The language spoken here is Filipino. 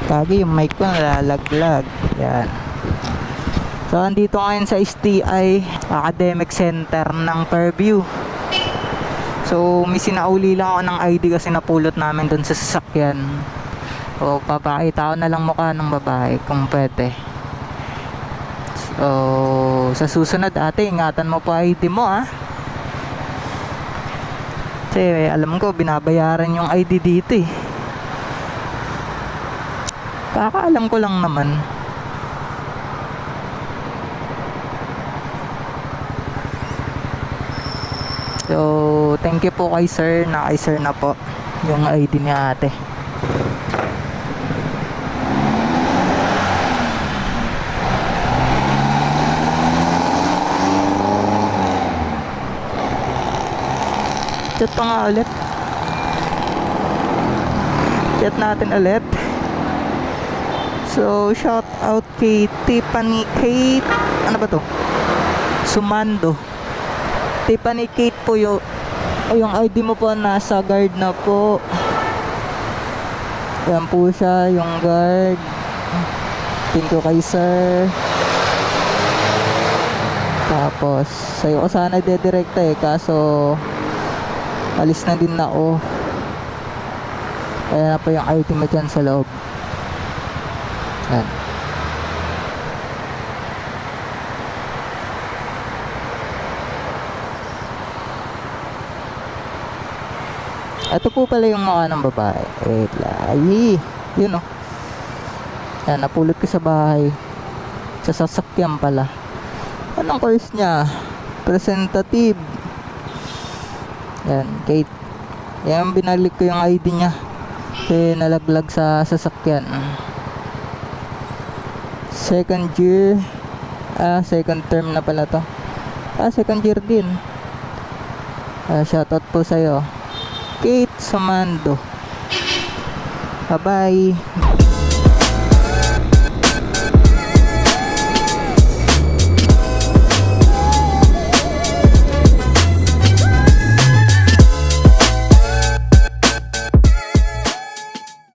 Kagi yung mic ko nalalaglag. Yan. So andito ngayon sa STI Academic Center ng Fairview. So may sinauli lang ako ng ID kasi napulot namin dun sa sasakyan. So papakita ko na lang mukha ng babae kung pwede. So sa susunod ate, ingatan mo po ID mo ah. Kasi alam ko binabayaran yung ID dito eh. Kakaalam ko lang naman. So thank you po kay sir, na kay sir na po yung ID ni ate. Chat pa nga ulit. Chat natin ulit. So shout out kay Tiffany Kate. Ano ba to? Sumando. Tiffany Kate po yung ID mo po nasa guard na po. Yan po siya yung guard. Thank you kay sir. Tapos sa'yo ko sana dedirekta eh, kaso alis na din na ako. Kaya na po yung ID mo dyan sa loob. Yan. Ito po pala yung mukha ng babae. Wait lang. Yun o. Yan, napulot ko sa bahay. Sa sasakyan pala. Anong course niya? Presentative. Yan, Kate. Yan, binalik ko yung ID niya. Kasi nalaglag sa sasakyan. Second year. Second term na pala to. Second year din. Shoutout po sa'yo, Kate Sumando. Bye bye.